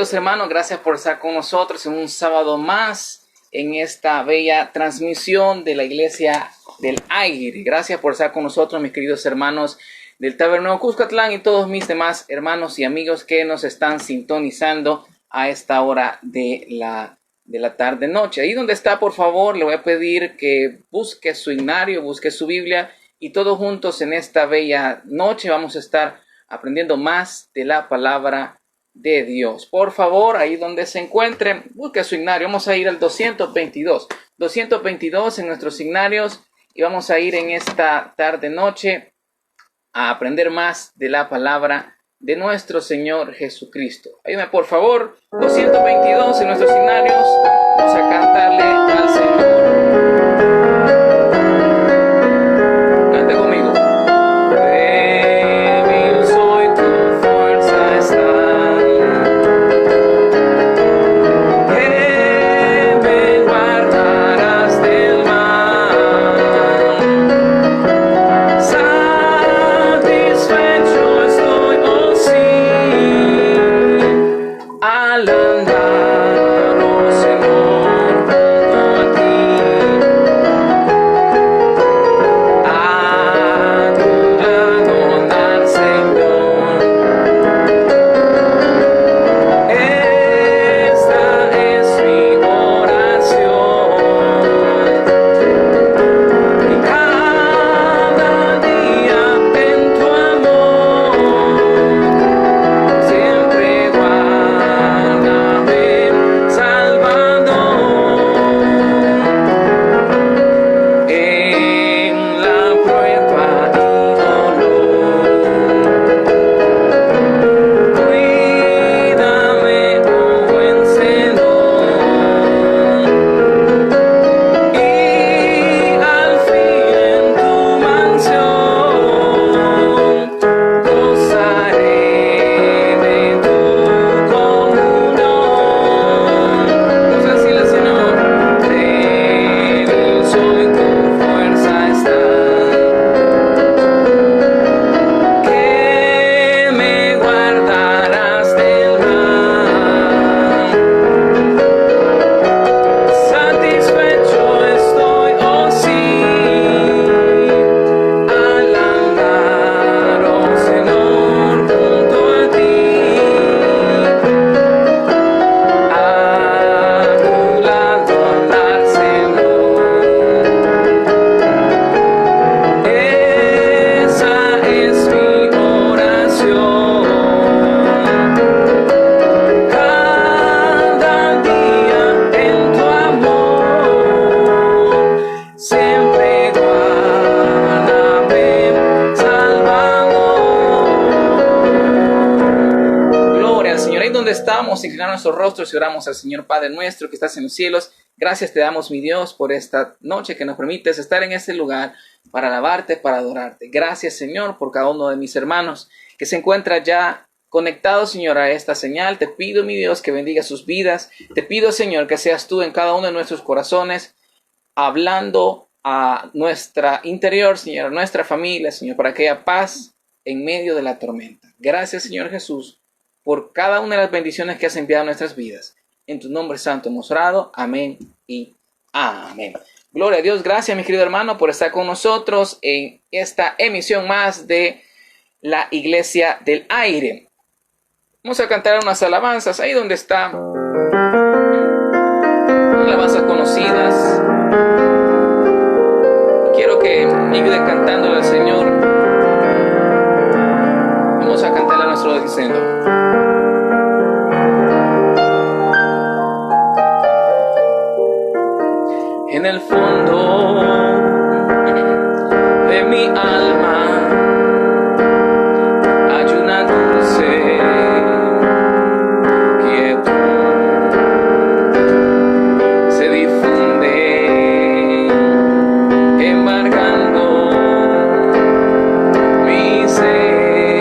queridos hermanos, gracias por estar con nosotros en un sábado más en esta bella transmisión de la Iglesia del Aire. Gracias por estar con nosotros, mis queridos hermanos del Tabernáculo Cuscatlán y todos mis demás hermanos y amigos que nos están sintonizando a esta hora de la tarde-noche. Ahí donde está, por favor, le voy a pedir que busque su himnario, busque su Biblia y todos juntos en esta bella noche vamos a estar aprendiendo más de la palabra de Dios. Por favor, ahí donde se encuentren, busque su himnario. Vamos a ir al 222 en nuestros himnarios y vamos a ir en esta tarde-noche a aprender más de la palabra de nuestro Señor Jesucristo. Ayúdame, por favor, 222 en nuestros himnarios. Vamos a cantarle al Señor. Cante conmigo. Débil soy, tu fuerza está. Que me guardarás del mal. Satisfecho estoy, oh sí, al andar, oh Señor, junto a ti. A tu lado andar, Señor. Esta es mi oración. Y cada día en tu amor, siempre guárdame, Salvador. En la prueba y dolor, cuídame, oh buen Señor. Y al fin en tu mansión gozaré de tu comunión. Vamos a decirle, Señor, débil soy, tu fuerza está. Que me guardarás del mal. Satisfecho estoy, oh sí, al andar, oh Señor, junto a ti. A tu lado andar, Señor. Esa es mi oración. Cada día en tu amor, siempre guárdame, Salvador. Gloria al Señor. Ahí donde estamos, inclinamos nuestros rostros y oramos al Señor. Padre nuestro que estás en los cielos, gracias te damos, mi Dios, por esta noche que nos permites estar en este lugar para alabarte, para adorarte. Gracias, Señor, por cada uno de mis hermanos que se encuentra ya conectados, Señor, a esta señal. Te pido, mi Dios, que bendiga sus vidas. Te pido, Señor, que seas tú en cada uno de nuestros corazones, hablando a nuestra interior, Señor, a nuestra familia, Señor, para que haya paz en medio de la tormenta. Gracias, Señor Jesús, por cada una de las bendiciones que has enviado a nuestras vidas. En tu nombre santo hemos orado. Amén y amén. Gloria a Dios. Gracias, mi querido hermano, por estar con nosotros en esta emisión más de la Iglesia del Aire. Vamos a cantar unas alabanzas ahí donde están. Alabanzas conocidas. Quiero que me ayude cantándole al Señor. Vamos a cantarle a nuestro diciendo. En el fondo de mi alma hay una dulce quietud, se difunde embargando mi ser.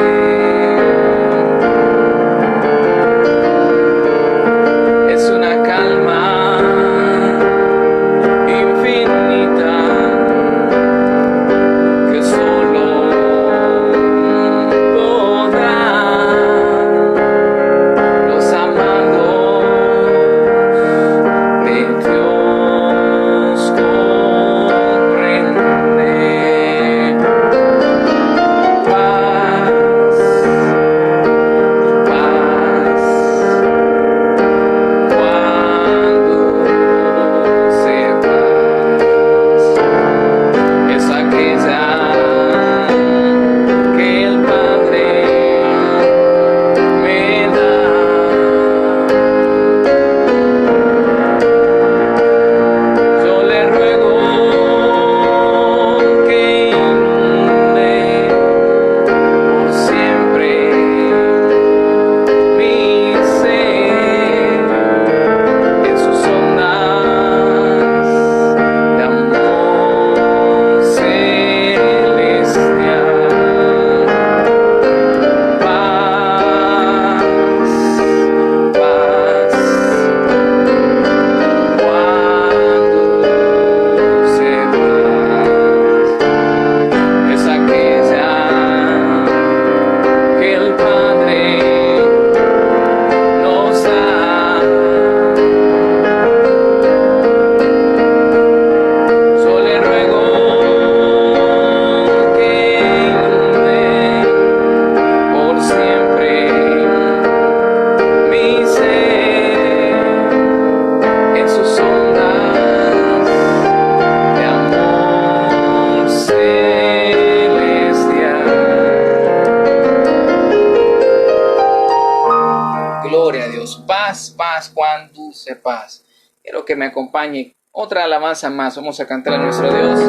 de paz. Quiero que me acompañe otra alabanza más. Vamos a cantar a nuestro Dios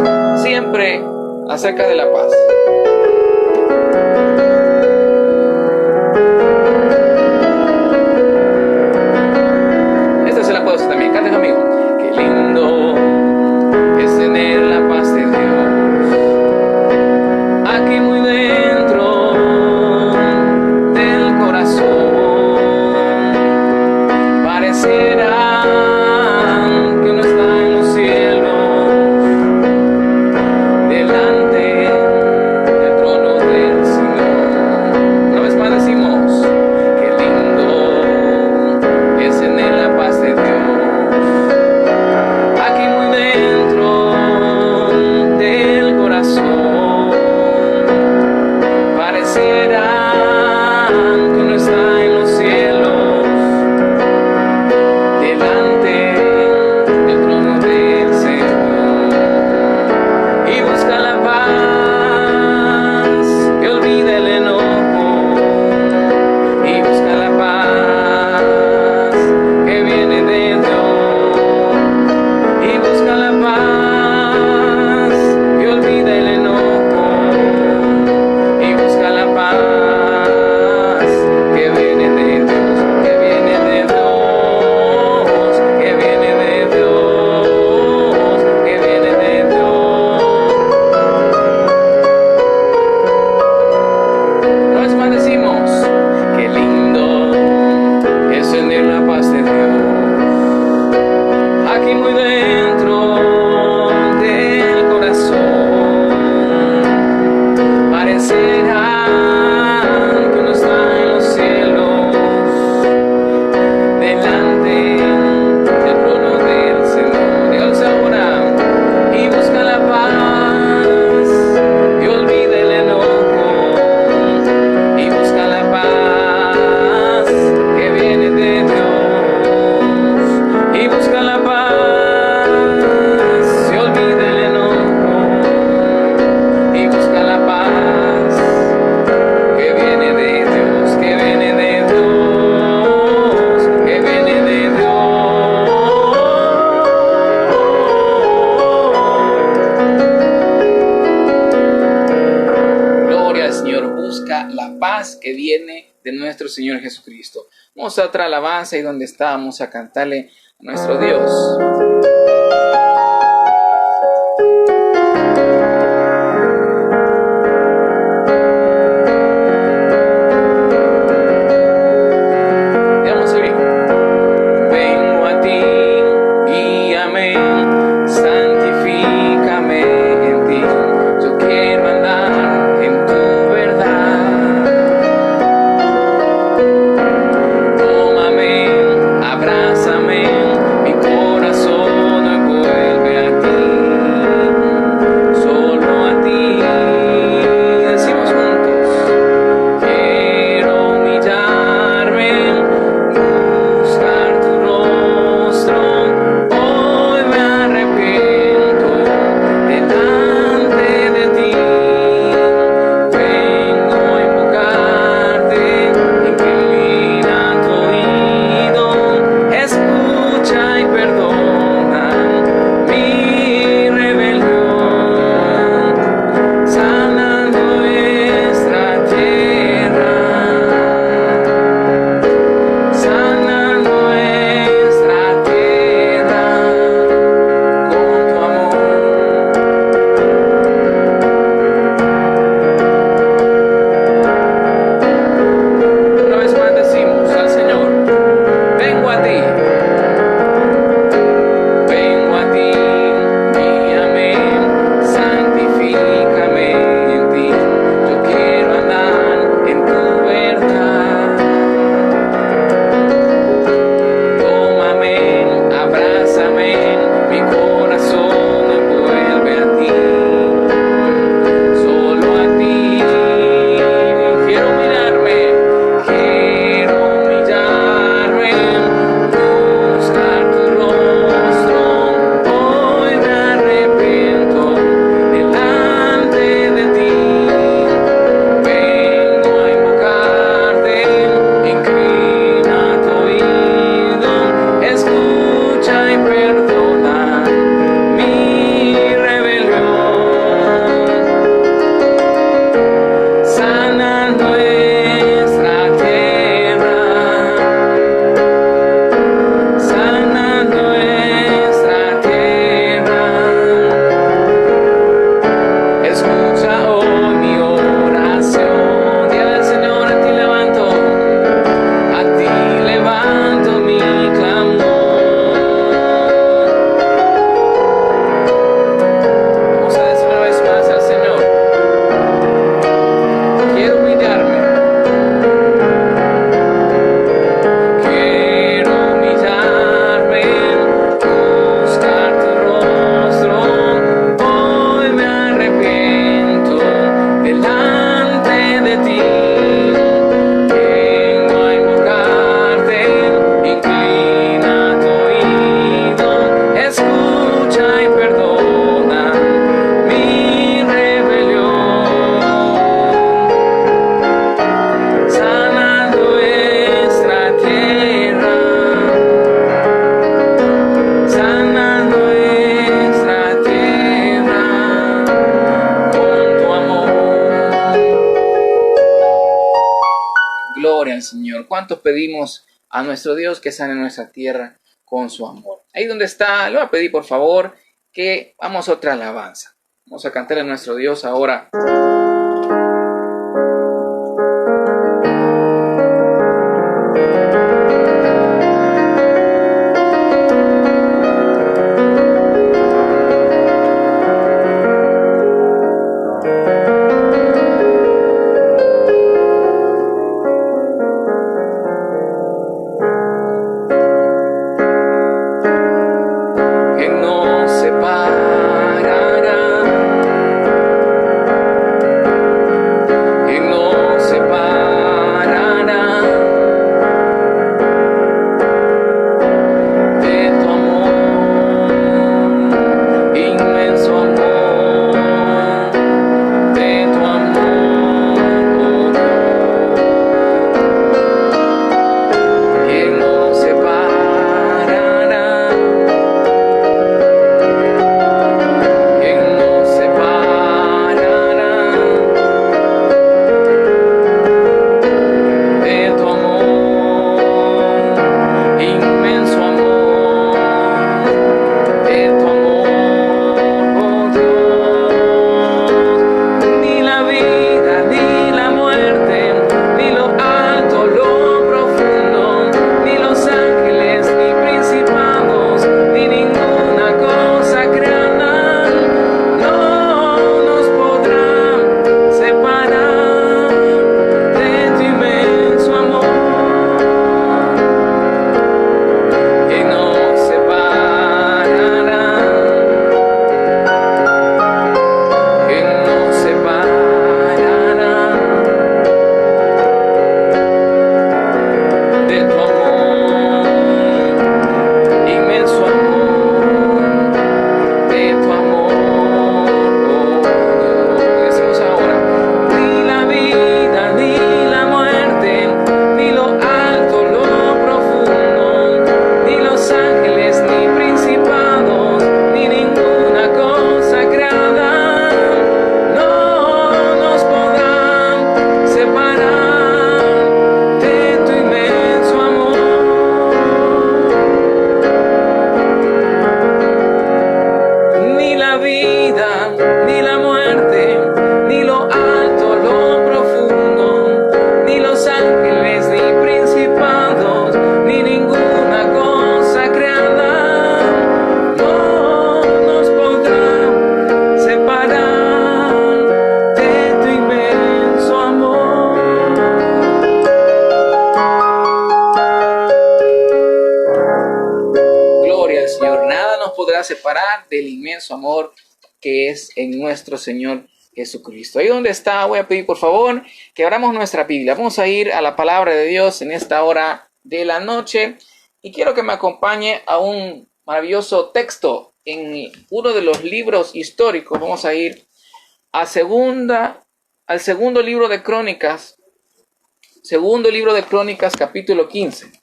siempre acerca de la paz. Esta se la puedo hacer también. Canten conmigo. Qué lindo es tener la paz de Dios aquí muy dentro del corazón. Pareciera que uno está en los cielos, delante del trono del Señor. Una vez más decimos, qué lindo es tener la paz de Dios aquí muy dentro del corazón. Pareciera que uno está en los cielos, delante del trono del Señor, y busca la paz que olvida el enojo, y busca la paz que viene de Dios, y busca la paz que olvida el enojo, y busca la paz que viene de Dios, que viene de Dios, que viene de Dios, que viene de Dios. Una vez más decimos, qué lindo es tener la paz de Dios aquí muy dentro del corazón. Parecerá que uno está en los cielos, delante del trono del Señor. Díganse ahora, y busca la paz y olvida el enojo, y busca la paz que viene de Dios, y busca la paz y olvida el enojo, y busca la paz que viene de Dios, que viene de Dios, que viene de Dios. Gloria al Señor, busca la paz que viene de nuestro Señor Jesucristo. Vamos a otra alabanza y donde está, vamos a cantarle a nuestro Dios. Vamos a ir. Vengo a ti, guíame, santifícame en ti. Yo quiero andar en tu verdad. Tómame, abrázame, mi corazón hoy ¿Cuántos pedimos a nuestro Dios que sane nuestra tierra con su amor? Ahí donde está, le voy a pedir por favor que vamos a otra alabanza. Vamos a cantar a nuestro Dios ahora. Separar del inmenso amor que es en nuestro Señor Jesucristo. Ahí donde está, voy a pedir por favor que abramos nuestra Biblia. Vamos a ir a la palabra de Dios en esta hora de la noche y quiero que me acompañe a un maravilloso texto en uno de los libros históricos. Vamos a ir al segundo libro de Crónicas, capítulo 15.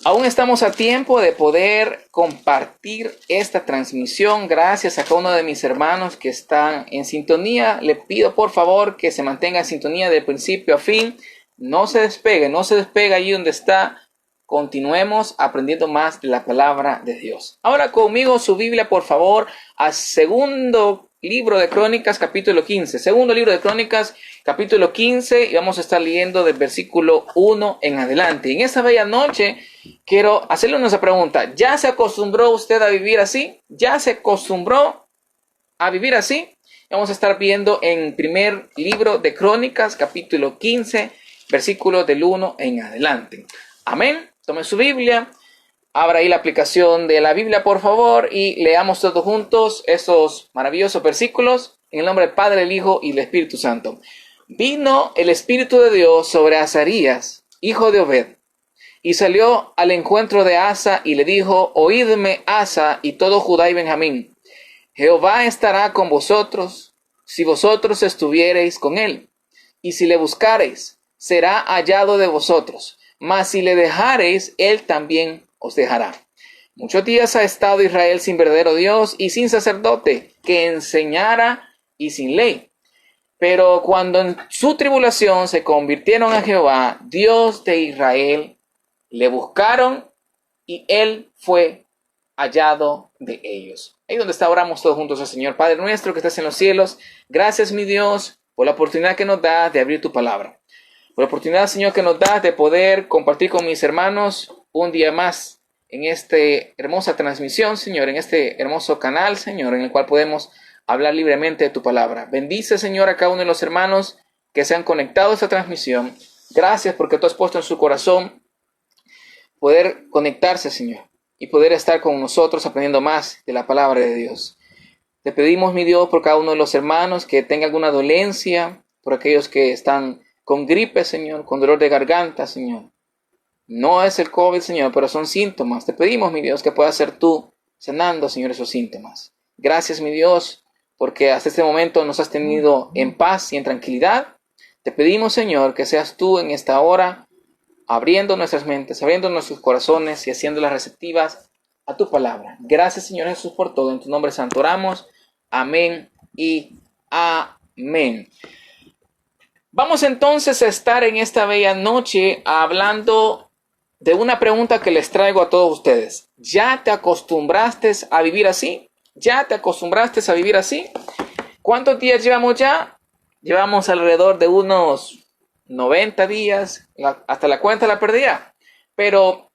Aún estamos a tiempo de poder compartir esta transmisión. Gracias a cada uno de mis hermanos que están en sintonía. Le pido por favor que se mantenga en sintonía de principio a fin. No se despegue allí donde está. Continuemos aprendiendo más de la palabra de Dios. Ahora conmigo su Biblia por favor al segundo libro de Crónicas capítulo 15. Segundo libro de Crónicas capítulo 15 y vamos a estar leyendo del versículo 1 en adelante. En esta bella noche quiero hacerle una pregunta. ¿Ya se acostumbró usted a vivir así? ¿Ya se acostumbró a vivir así? Vamos a estar viendo en primer libro de Crónicas capítulo 15 versículo del 1 en adelante. Amén. Tome su Biblia. Abra ahí la aplicación de la Biblia, por favor, y leamos todos juntos estos maravillosos versículos en el nombre del Padre, el Hijo y el Espíritu Santo. Vino el Espíritu de Dios sobre Azarías, hijo de Obed, y salió al encuentro de Asa y le dijo: Oídme, Asa y todo Judá y Benjamín. Jehová estará con vosotros, si vosotros estuviereis con él, y si le buscareis, será hallado de vosotros, mas si le dejareis, él también os dejará. Muchos días ha estado Israel sin verdadero Dios y sin sacerdote que enseñara y sin ley. Pero cuando en su tribulación se convirtieron a Jehová, Dios de Israel, le buscaron y él fue hallado de ellos. Ahí donde está, oramos todos juntos al Señor. Padre nuestro que estás en los cielos, gracias, mi Dios, por la oportunidad que nos das de abrir tu palabra. Por la oportunidad, Señor, que nos das de poder compartir con mis hermanos un día más en esta hermosa transmisión, Señor, en este hermoso canal, Señor, en el cual podemos hablar libremente de tu palabra. Bendice, Señor, a cada uno de los hermanos que se han conectado a esta transmisión. Gracias porque tú has puesto en su corazón poder conectarse, Señor, y poder estar con nosotros aprendiendo más de la palabra de Dios. Te pedimos, mi Dios, por cada uno de los hermanos que tenga alguna dolencia, por aquellos que están con gripe, Señor, con dolor de garganta, Señor. No es el COVID, Señor, pero son síntomas. Te pedimos, mi Dios, que puedas ser tú sanando, Señor, esos síntomas. Gracias, mi Dios, porque hasta este momento nos has tenido en paz y en tranquilidad. Te pedimos, Señor, que seas tú en esta hora abriendo nuestras mentes, abriendo nuestros corazones y haciéndolas receptivas a tu palabra. Gracias, Señor Jesús, por todo. En tu nombre santo oramos. Amén y amén. Vamos entonces a estar en esta bella noche hablando de una pregunta que les traigo a todos ustedes. ¿Ya te acostumbraste a vivir así? ¿Ya te acostumbraste a vivir así? ¿Cuántos días llevamos ya? Llevamos alrededor de unos 90 días, hasta la cuenta la perdía. Pero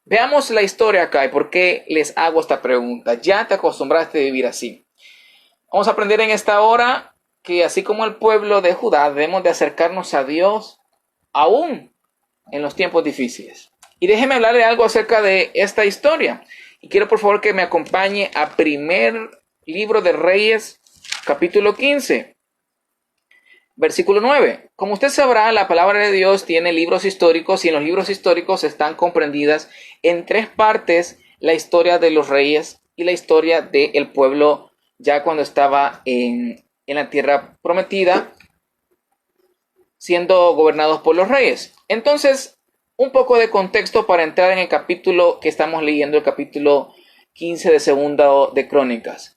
veamos la historia acá y por qué les hago esta pregunta. ¿Ya te acostumbraste a vivir así? Vamos a aprender en esta hora que así como el pueblo de Judá debemos de acercarnos a Dios aún en los tiempos difíciles. Y déjeme hablarle algo acerca de esta historia. Y quiero por favor que me acompañe a primer libro de Reyes, capítulo 15. Versículo 9. Como usted sabrá, la palabra de Dios tiene libros históricos y en los libros históricos están comprendidas en tres partes la historia de los reyes y la historia del pueblo ya cuando estaba en la tierra prometida, siendo gobernados por los reyes. Entonces, un poco de contexto para entrar en el capítulo que estamos leyendo, el capítulo 15 de Segunda de Crónicas.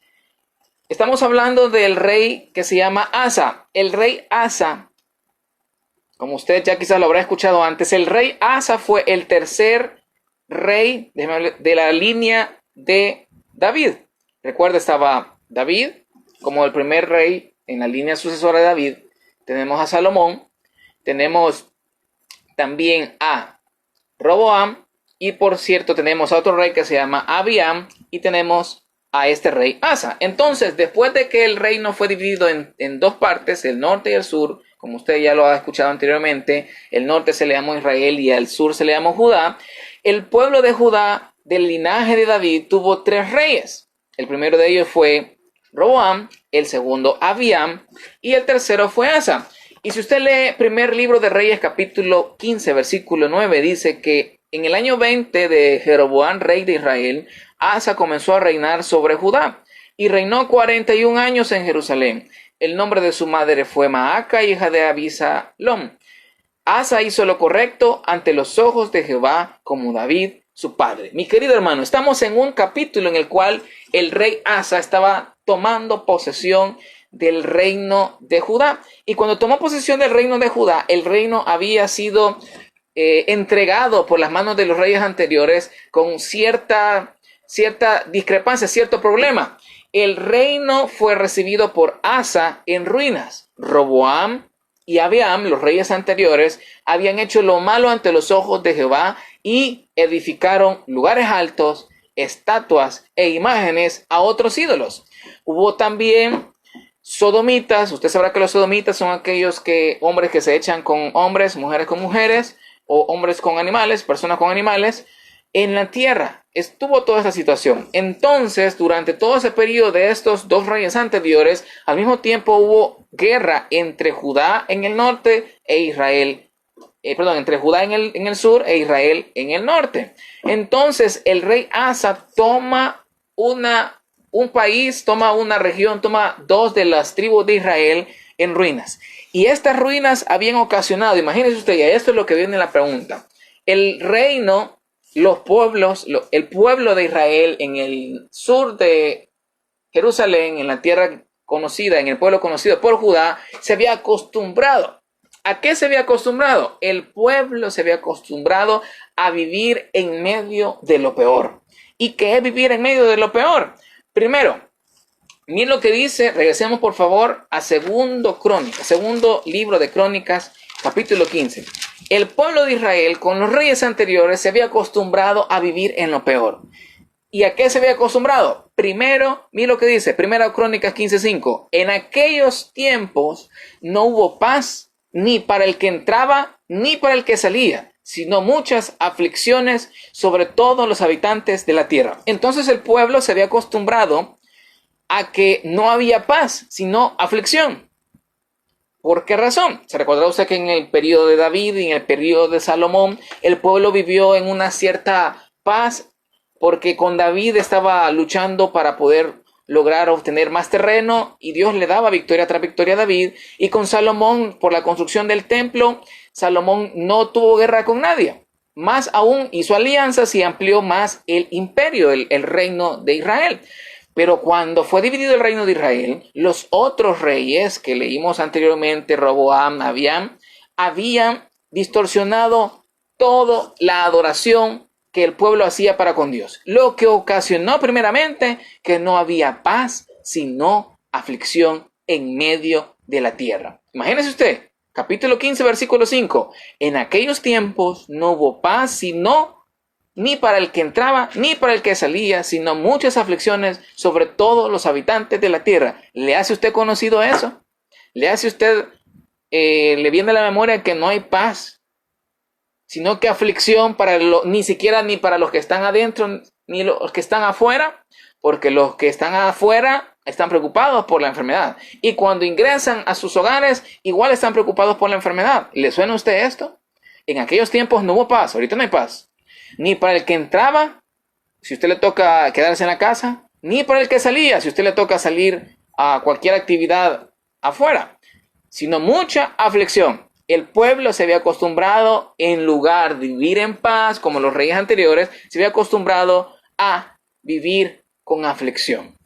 Estamos hablando del rey que se llama Asa. El rey Asa, como usted ya quizás lo habrá escuchado antes, el rey Asa fue el tercer rey de la línea de David. Recuerda, estaba David como el primer rey en la línea sucesora de David. Tenemos a Salomón, tenemos también a Roboam y por cierto tenemos a otro rey que se llama Abiam y tenemos a este rey Asa. Entonces, después de que el reino fue dividido en dos partes, el norte y el sur, como usted ya lo ha escuchado anteriormente, el norte se le llamó Israel y al sur se le llamó Judá, el pueblo de Judá del linaje de David tuvo tres reyes. El primero de ellos fue Roboam, el segundo Abiam y el tercero fue Asa. Y si usted lee primer libro de Reyes capítulo 15 versículo 9, dice que en el año 20 de Jeroboam, rey de Israel, Asa comenzó a reinar sobre Judá y reinó 41 años en Jerusalén. El nombre de su madre fue Maaca, hija de Abisalom. Asa hizo lo correcto ante los ojos de Jehová como David, su padre. Mi querido hermano, estamos en un capítulo en el cual el rey Asa estaba tomando posesión del reino de Judá. Y cuando tomó posesión del reino de Judá, el reino había sido entregado por las manos de los reyes anteriores con cierta discrepancia, cierto problema. El reino fue recibido por Asa en ruinas. Roboam y Abiam, los reyes anteriores, habían hecho lo malo ante los ojos de Jehová y edificaron lugares altos, estatuas e imágenes a otros ídolos. Hubo también sodomitas. Usted sabrá que los sodomitas son aquellos hombres que se echan con hombres, mujeres con mujeres, o hombres con animales, personas con animales, en la tierra. Estuvo toda esta situación. Entonces, durante todo ese periodo de estos dos reyes anteriores, al mismo tiempo hubo guerra entre Judá en el norte e Israel, entre Judá en el sur e Israel en el norte. Entonces, el rey Asa toma un país, toma una región, toma dos de las tribus de Israel en ruinas. Y estas ruinas habían ocasionado, imagínense usted, y esto es lo que viene en la pregunta, el reino, los pueblos, el pueblo de Israel en el sur de Jerusalén, en la tierra conocida, en el pueblo conocido por Judá, se había acostumbrado. ¿A qué se había acostumbrado? El pueblo se había acostumbrado a vivir en medio de lo peor. ¿Y qué es vivir en medio de lo peor? Primero, miren lo que dice, regresemos por favor a segundo libro de Crónicas, capítulo 15. El pueblo de Israel con los reyes anteriores se había acostumbrado a vivir en lo peor. ¿Y a qué se había acostumbrado? Primero, mira lo que dice, Primera Crónicas 15:5. En aquellos tiempos no hubo paz ni para el que entraba ni para el que salía, sino muchas aflicciones sobre todos los habitantes de la tierra. Entonces el pueblo se había acostumbrado a que no había paz, sino aflicción. ¿Por qué razón? Se recordará usted que en el periodo de David y en el periodo de Salomón, el pueblo vivió en una cierta paz, porque con David estaba luchando para poder lograr obtener más terreno y Dios le daba victoria tras victoria a David. Y con Salomón, por la construcción del templo, Salomón no tuvo guerra con nadie. Más aún hizo alianzas y amplió más el imperio, el reino de Israel. Pero cuando fue dividido el reino de Israel, los otros reyes que leímos anteriormente, Roboam, Abiam, habían distorsionado toda la adoración que el pueblo hacía para con Dios, lo que ocasionó primeramente que no había paz, sino aflicción en medio de la tierra. Imagínese usted, capítulo 15, versículo 5. En aquellos tiempos no hubo paz, sino ni para el que entraba, ni para el que salía, sino muchas aflicciones sobre todos los habitantes de la tierra. ¿Le hace usted conocido eso? ¿Le hace usted, le viene a la memoria que no hay paz, sino que aflicción ni siquiera ni para los que están adentro, ni los que están afuera? Porque los que están afuera están preocupados por la enfermedad. Y cuando ingresan a sus hogares, igual están preocupados por la enfermedad. ¿Le suena a usted esto? En aquellos tiempos no hubo paz, ahorita no hay paz. Ni para el que entraba, si usted le toca quedarse en la casa, ni para el que salía, si usted le toca salir a cualquier actividad afuera, sino mucha aflicción. El pueblo se había acostumbrado, en lugar de vivir en paz, como los reyes anteriores, se había acostumbrado a vivir con aflicción.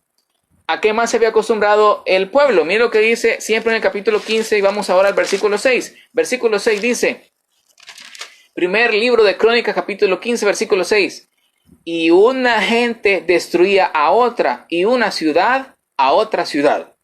¿A qué más se había acostumbrado el pueblo? Mira lo que dice siempre en el capítulo 15 y vamos ahora al versículo 6. Versículo 6 dice, primer libro de Crónicas, capítulo 15, versículo 6. Y una gente destruía a otra y una ciudad a otra ciudad.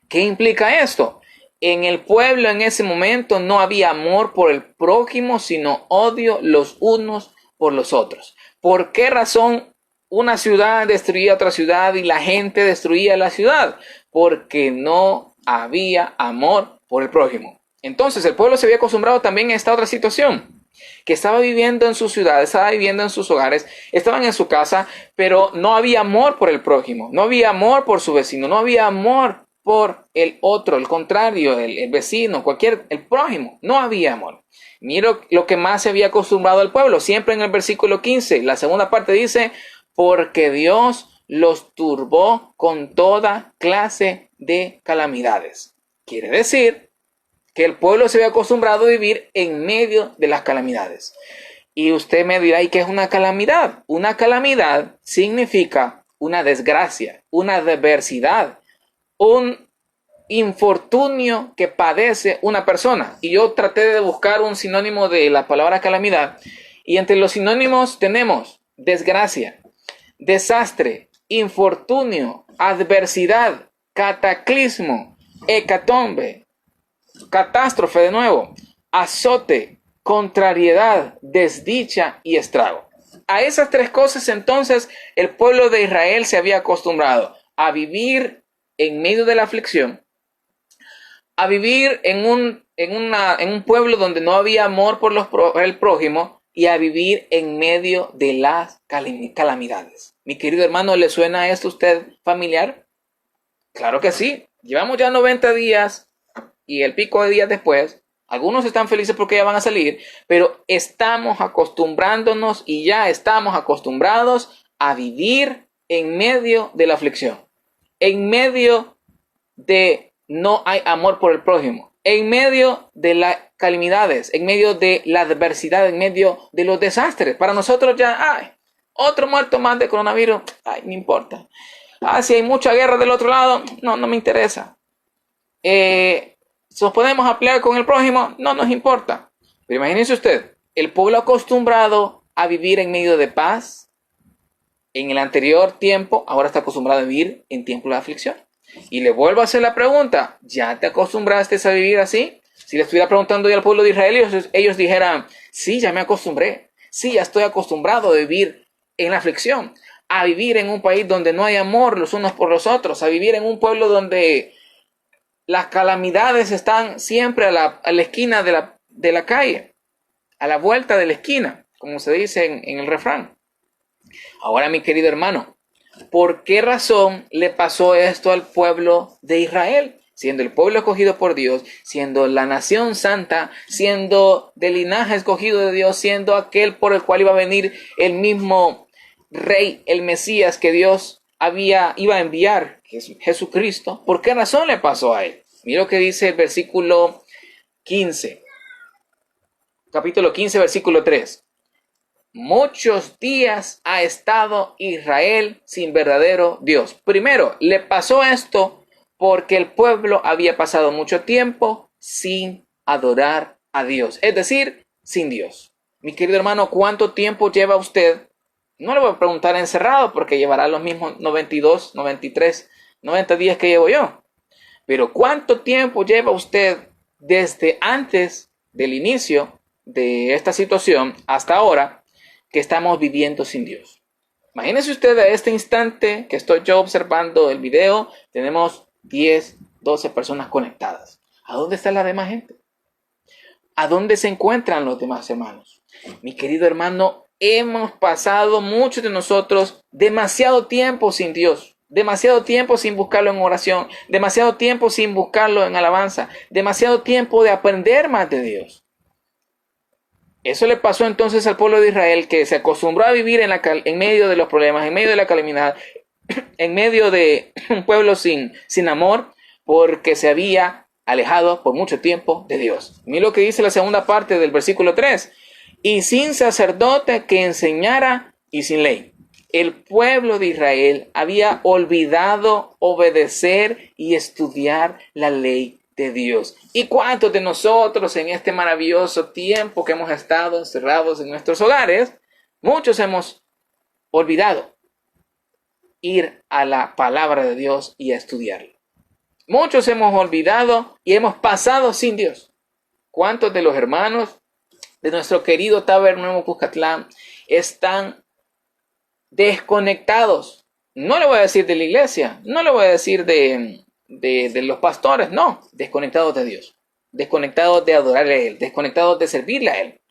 ¿Qué implica esto? En el pueblo en ese momento no había amor por el prójimo, sino odio los unos por los otros. ¿Por qué razón una ciudad destruía otra ciudad y la gente destruía la ciudad? Porque no había amor por el prójimo. Entonces el pueblo se había acostumbrado también a esta otra situación, que estaba viviendo en su ciudad, estaba viviendo en sus hogares, estaban en su casa, pero no había amor por el prójimo, no había amor por su vecino, no había amor por el otro, el contrario, el vecino, el prójimo. No había amor. Mira lo que más se había acostumbrado al pueblo. Siempre en el versículo 15, la segunda parte dice, porque Dios los turbó con toda clase de calamidades. Quiere decir que el pueblo se había acostumbrado a vivir en medio de las calamidades. Y usted me dirá, ¿y qué es una calamidad? Una calamidad significa una desgracia, una adversidad, un infortunio que padece una persona. Y yo traté de buscar un sinónimo de la palabra calamidad. Y entre los sinónimos tenemos desgracia, desastre, infortunio, adversidad, cataclismo, hecatombe, catástrofe de nuevo, azote, contrariedad, desdicha y estrago. A esas tres cosas entonces el pueblo de Israel se había acostumbrado a vivir en medio de la aflicción, a vivir en un pueblo donde no había amor por el prójimo y a vivir en medio de las calamidades. Mi querido hermano, ¿le suena esto a usted familiar? Claro que sí. Llevamos ya 90 días y el pico de días después. Algunos están felices porque ya van a salir, pero estamos acostumbrándonos y ya estamos acostumbrados a vivir en medio de la aflicción. En medio de no hay amor por el prójimo, en medio de las calamidades, en medio de la adversidad, en medio de los desastres. Para nosotros ya, otro muerto más de coronavirus, no importa. Si hay mucha guerra del otro lado, no me interesa. Si nos podemos pelear con el prójimo, no nos importa. Pero imagínense usted, el pueblo acostumbrado a vivir en medio de paz, en el anterior tiempo, ahora está acostumbrado a vivir en tiempo de aflicción. Y le vuelvo a hacer la pregunta, ¿ya te acostumbraste a vivir así? Si le estuviera preguntando yo al pueblo de Israel, ellos dijeran, sí, ya me acostumbré. Sí, ya estoy acostumbrado a vivir en la aflicción, a vivir en un país donde no hay amor los unos por los otros, a vivir en un pueblo donde las calamidades están siempre a la esquina de la calle, a la vuelta de la esquina, como se dice en el refrán. Ahora, mi querido hermano, ¿por qué razón le pasó esto al pueblo de Israel? Siendo el pueblo escogido por Dios, siendo la nación santa, siendo del linaje escogido de Dios, siendo aquel por el cual iba a venir el mismo rey, el Mesías que Dios iba a enviar, Jesucristo. ¿Por qué razón le pasó a él? Mira lo que dice el versículo 15, capítulo 15, versículo 3. Muchos días ha estado Israel sin verdadero Dios. Primero, le pasó esto porque el pueblo había pasado mucho tiempo sin adorar a Dios, es decir, sin Dios. Mi querido hermano, ¿cuánto tiempo lleva usted? No le voy a preguntar encerrado porque llevará los mismos 92, 93, 90 días que llevo yo. Pero ¿cuánto tiempo lleva usted desde antes del inicio de esta situación hasta ahora que estamos viviendo sin Dios? Imagínese usted a este instante que estoy yo observando el video, tenemos 10, 12 personas conectadas. ¿A dónde está la demás gente? ¿A dónde se encuentran los demás hermanos? Mi querido hermano, hemos pasado muchos de nosotros demasiado tiempo sin Dios, demasiado tiempo sin buscarlo en oración, demasiado tiempo sin buscarlo en alabanza, demasiado tiempo de aprender más de Dios. Eso le pasó entonces al pueblo de Israel, que se acostumbró a vivir en medio de los problemas, en medio de la calamidad, en medio de un pueblo sin amor, porque se había alejado por mucho tiempo de Dios. Mira lo que dice la segunda parte del versículo 3. Y sin sacerdote que enseñara y sin ley. El pueblo de Israel había olvidado obedecer y estudiar la ley de Dios. ¿Y cuántos de nosotros en este maravilloso tiempo que hemos estado encerrados en nuestros hogares, muchos hemos olvidado ir a la palabra de Dios y a estudiarla? Muchos hemos olvidado y hemos pasado sin Dios. ¿Cuántos de los hermanos de nuestro querido Tabernáculo Cuscatlán están desconectados? No le voy a decir de la iglesia, no le voy a decir de los pastores, no, desconectados de Dios, desconectados de adorarle a Él, desconectados de servirle a Él.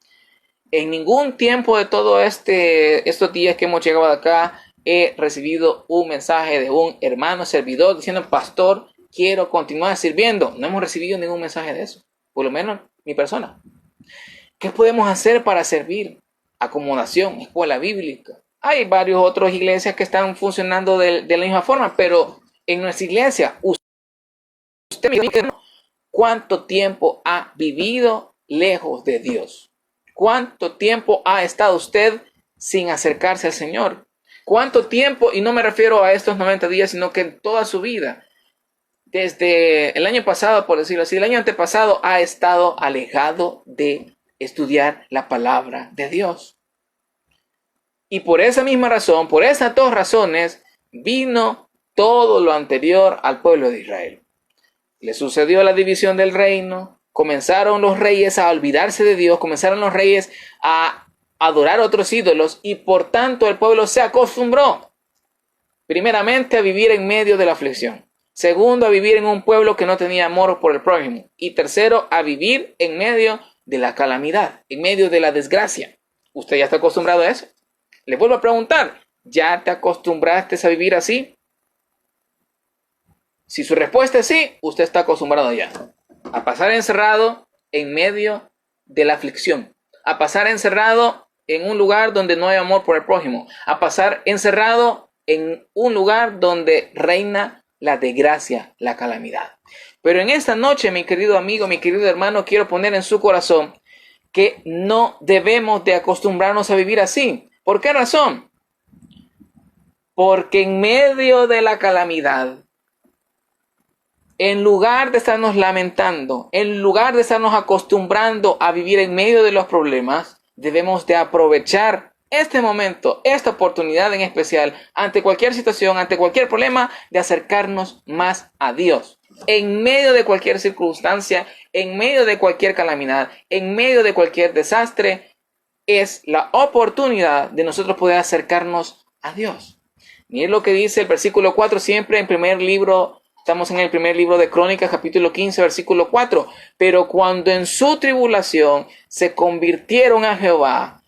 En ningún tiempo de todos estos días que hemos llegado acá, he recibido un mensaje de un hermano servidor diciendo, pastor, quiero continuar sirviendo. No hemos recibido ningún mensaje de eso, por lo menos mi persona. ¿Qué podemos hacer para servir? Acomodación, escuela bíblica. Hay varias otras iglesias que están funcionando de la misma forma, pero en nuestra iglesia, usted ¿cuánto tiempo ha vivido lejos de Dios? ¿Cuánto tiempo ha estado usted sin acercarse al Señor? ¿Cuánto tiempo? Y no me refiero a estos 90 días, sino que en toda su vida, desde el año pasado, por decirlo así, el año antepasado, ha estado alejado de estudiar la palabra de Dios. Y por esa misma razón, por esas dos razones, vino todo lo anterior al pueblo de Israel. Le sucedió la división del reino, comenzaron los reyes a olvidarse de Dios, comenzaron los reyes a adorar otros ídolos y por tanto el pueblo se acostumbró, primeramente, a vivir en medio de la aflicción. Segundo, a vivir en un pueblo que no tenía amor por el prójimo. Y tercero, a vivir en medio de la calamidad, en medio de la desgracia. ¿Usted ya está acostumbrado a eso? Le vuelvo a preguntar, ¿ya te acostumbraste a vivir así? Si su respuesta es sí, usted está acostumbrado ya a pasar encerrado en medio de la aflicción, a pasar encerrado en un lugar donde no hay amor por el prójimo, a pasar encerrado en un lugar donde reina la desgracia, la calamidad. Pero en esta noche, mi querido amigo, mi querido hermano, quiero poner en su corazón que no debemos de acostumbrarnos a vivir así. ¿Por qué razón? Porque en medio de la calamidad, en lugar de estarnos lamentando, en lugar de estarnos acostumbrando a vivir en medio de los problemas, debemos de aprovechar este momento, esta oportunidad en especial, ante cualquier situación, ante cualquier problema, de acercarnos más a Dios. En medio de cualquier circunstancia, en medio de cualquier calamidad, en medio de cualquier desastre, es la oportunidad de nosotros poder acercarnos a Dios. Miren lo que dice el versículo 4, siempre en primer libro. Estamos en el primer libro de Crónicas, capítulo 15, versículo 4. Pero cuando en su tribulación se convirtieron a Jehová,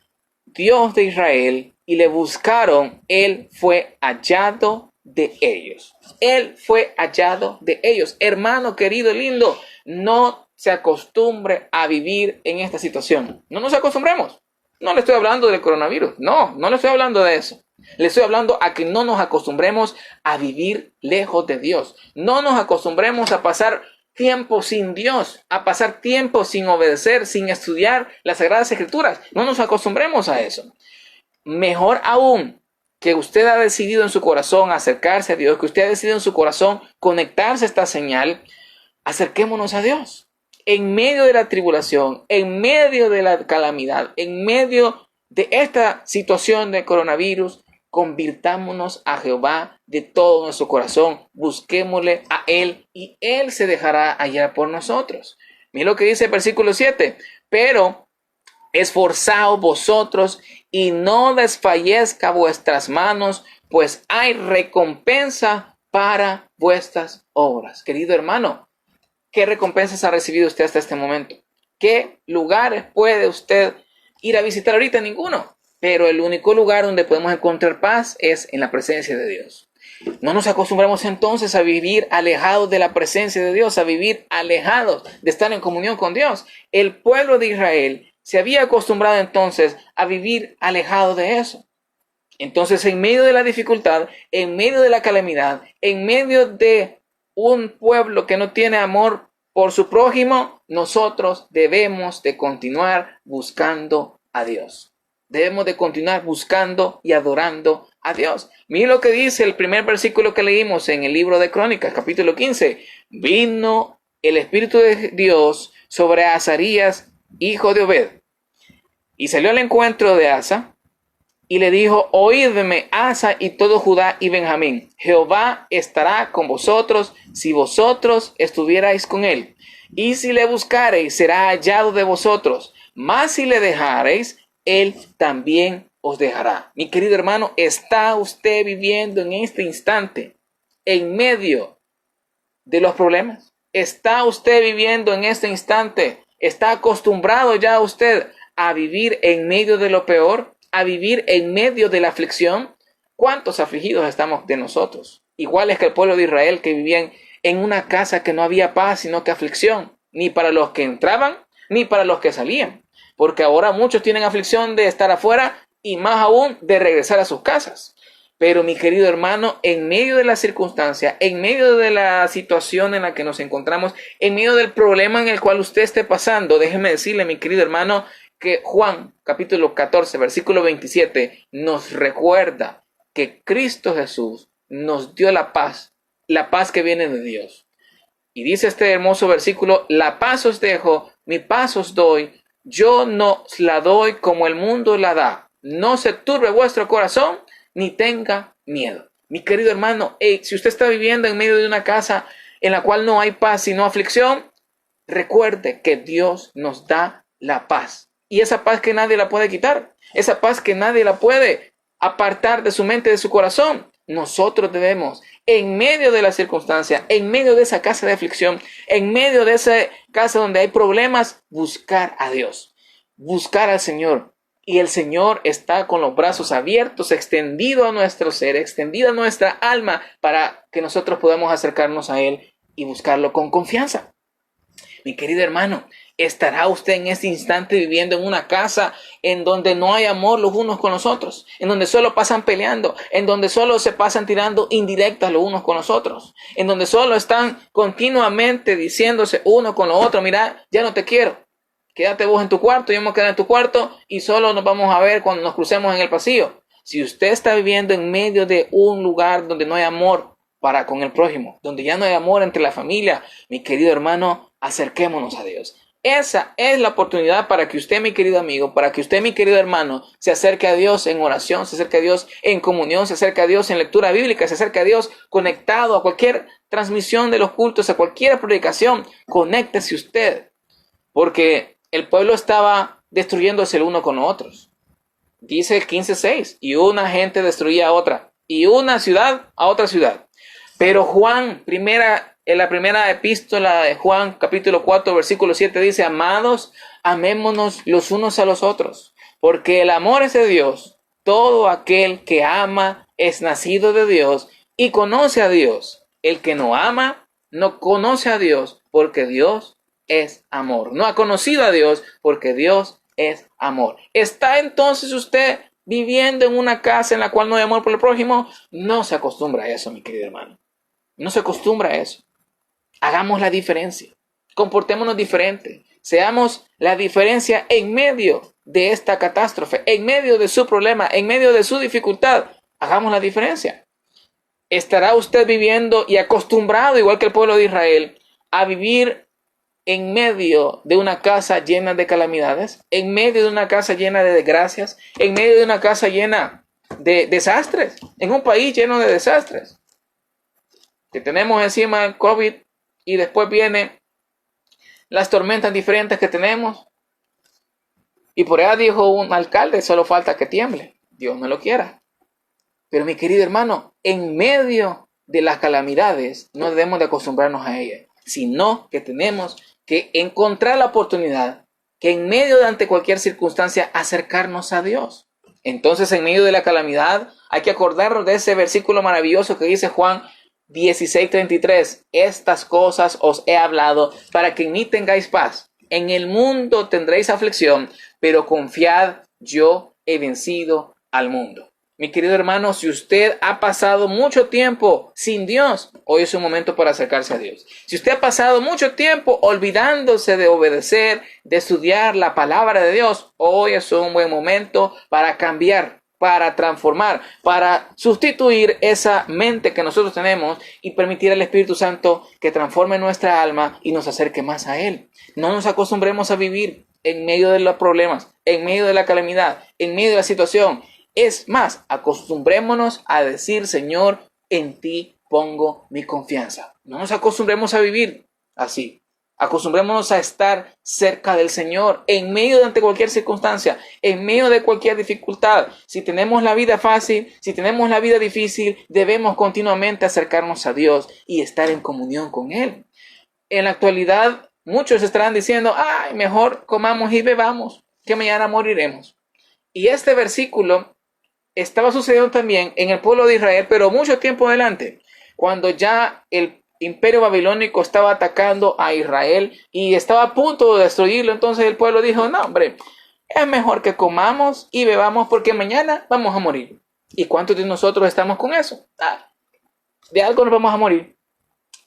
Dios de Israel, y le buscaron, él fue hallado de ellos. Él fue hallado de ellos. Hermano querido, lindo, no se acostumbre a vivir en esta situación. No nos acostumbremos. No le estoy hablando del coronavirus. No le estoy hablando de eso. Le estoy hablando a que no nos acostumbremos a vivir lejos de Dios. No nos acostumbremos a pasar tiempo sin Dios, a pasar tiempo sin obedecer, sin estudiar las Sagradas Escrituras. No nos acostumbremos a eso. Mejor aún que usted ha decidido en su corazón acercarse a Dios, que usted ha decidido en su corazón conectarse a esta señal, acerquémonos a Dios. En medio de la tribulación, en medio de la calamidad, en medio de esta situación de coronavirus, convirtámonos a Jehová de todo nuestro corazón, busquémosle a Él y Él se dejará hallar por nosotros. Mira lo que dice el versículo 7, pero esforzaos vosotros y no desfallezca vuestras manos, pues hay recompensa para vuestras obras. Querido hermano, ¿qué recompensas ha recibido usted hasta este momento? ¿Qué lugares puede usted ir a visitar ahorita? Ninguno. Pero el único lugar donde podemos encontrar paz es en la presencia de Dios. No nos acostumbramos entonces a vivir alejados de la presencia de Dios, a vivir alejados de estar en comunión con Dios. El pueblo de Israel se había acostumbrado entonces a vivir alejado de eso. Entonces, en medio de la dificultad, en medio de la calamidad, en medio de un pueblo que no tiene amor por su prójimo, nosotros debemos de continuar buscando a Dios. Debemos de continuar buscando y adorando a Dios. Mira lo que dice el primer versículo que leímos en el libro de Crónicas, capítulo 15. Vino el Espíritu de Dios sobre Azarías, hijo de Obed, y salió al encuentro de Asa y le dijo: oídme, Asa y todo Judá y Benjamín, Jehová estará con vosotros si vosotros estuvierais con él, y si le buscareis será hallado de vosotros, mas si le dejareis, él también os dejará. Mi querido hermano, ¿está usted viviendo en este instante en medio de los problemas? ¿Está usted viviendo en este instante? ¿Está acostumbrado ya usted a vivir en medio de lo peor? ¿A vivir en medio de la aflicción? ¿Cuántos afligidos estamos de nosotros? Iguales que el pueblo de Israel, que vivían en una casa que no había paz, sino que aflicción, ni para los que entraban, ni para los que salían. Porque ahora muchos tienen aflicción de estar afuera y más aún de regresar a sus casas. Pero mi querido hermano, en medio de la circunstancia, en medio de la situación en la que nos encontramos, en medio del problema en el cual usted esté pasando, déjeme decirle, mi querido hermano, que Juan capítulo 14, versículo 27 nos recuerda que Cristo Jesús nos dio la paz que viene de Dios. Y dice este hermoso versículo: la paz os dejo, mi paz os doy. Yo no la doy como el mundo la da. No se turbe vuestro corazón, ni tenga miedo. Mi querido hermano, si usted está viviendo en medio de una casa en la cual no hay paz sino aflicción, recuerde que Dios nos da la paz. Y esa paz que nadie la puede quitar. Esa paz que nadie la puede apartar de su mente, de su corazón. Nosotros debemos, en medio de la circunstancia, en medio de esa casa de aflicción, en medio de esa casa donde hay problemas, buscar a Dios, buscar al Señor. Y el Señor está con los brazos abiertos, extendido a nuestro ser, extendido a nuestra alma, para que nosotros podamos acercarnos a Él y buscarlo con confianza. Mi querido hermano, ¿estará usted en este instante viviendo en una casa en donde no hay amor los unos con los otros? En donde solo pasan peleando, en donde solo se pasan tirando indirectas los unos con los otros, en donde solo están continuamente diciéndose uno con lo otro: mira, ya no te quiero, quédate vos en tu cuarto, yo me quedo en tu cuarto y solo nos vamos a ver cuando nos crucemos en el pasillo. si usted está viviendo en medio de un lugar donde no hay amor para con el prójimo, donde ya no hay amor entre la familia, mi querido hermano, acerquémonos a Dios. Esa es la oportunidad para que usted, mi querido amigo, para que usted, mi querido hermano, se acerque a Dios en oración, se acerque a Dios en comunión, se acerque a Dios en lectura bíblica, se acerque a Dios conectado a cualquier transmisión de los cultos, a cualquier predicación. Conéctese usted, porque el pueblo estaba destruyéndose el uno con los otros. Dice el 15:6, y una gente destruía a otra, y una ciudad a otra ciudad. Pero Juan, en la primera epístola de Juan, capítulo 4, versículo 7, dice: amados, amémonos los unos a los otros, porque el amor es de Dios. Todo aquel que ama es nacido de Dios y conoce a Dios. El que no ama no conoce a Dios, porque Dios es amor. No ha conocido a Dios, porque Dios es amor. ¿Está entonces usted viviendo en una casa en la cual no hay amor por el prójimo? No se acostumbra a eso, mi querido hermano. No se acostumbra a eso. Hagamos la diferencia. Comportémonos diferente. Seamos la diferencia en medio de esta catástrofe, en medio de su problema, en medio de su dificultad. Hagamos la diferencia. ¿Estará usted viviendo y acostumbrado, igual que el pueblo de Israel, a vivir en medio de una casa llena de calamidades, en medio de una casa llena de desgracias, en medio de una casa llena de desastres, en un país lleno de desastres? Que tenemos encima el COVID y después vienen las tormentas diferentes que tenemos. Y por allá dijo un alcalde: solo falta que tiemble. Dios no lo quiera. Pero mi querido hermano, en medio de las calamidades no debemos de acostumbrarnos a ellas, sino que tenemos que encontrar la oportunidad, que en medio de ante cualquier circunstancia acercarnos a Dios. Entonces, en medio de la calamidad hay que acordarnos de ese versículo maravilloso que dice Juan 16:33. Estas cosas os he hablado para que en mí tengáis paz. En el mundo tendréis aflicción, pero confiad, yo he vencido al mundo. Mi querido hermano, si usted ha pasado mucho tiempo sin Dios, hoy es un momento para acercarse a Dios. Si usted ha pasado mucho tiempo olvidándose de obedecer, de estudiar la palabra de Dios, hoy es un buen momento para cambiar, para transformar, para sustituir esa mente que nosotros tenemos y permitir al Espíritu Santo que transforme nuestra alma y nos acerque más a Él. No nos acostumbremos a vivir en medio de los problemas, en medio de la calamidad, en medio de la situación. Es más, acostumbrémonos a decir: Señor, en ti pongo mi confianza. No nos acostumbremos a vivir así. Acostumbrémonos a estar cerca del Señor en medio de ante cualquier circunstancia, en medio de cualquier dificultad. Si tenemos la vida fácil, si tenemos la vida difícil, debemos continuamente acercarnos a Dios y estar en comunión con Él. En la actualidad, muchos estarán diciendo: ay, mejor comamos y bebamos, que mañana moriremos. Y este versículo estaba sucediendo también en el pueblo de Israel, pero mucho tiempo adelante, cuando ya el imperio babilónico estaba atacando a Israel y estaba a punto de destruirlo. Entonces el pueblo dijo: no, hombre, es mejor que comamos y bebamos porque mañana vamos a morir. ¿Y cuántos de nosotros estamos con eso? De algo nos vamos a morir.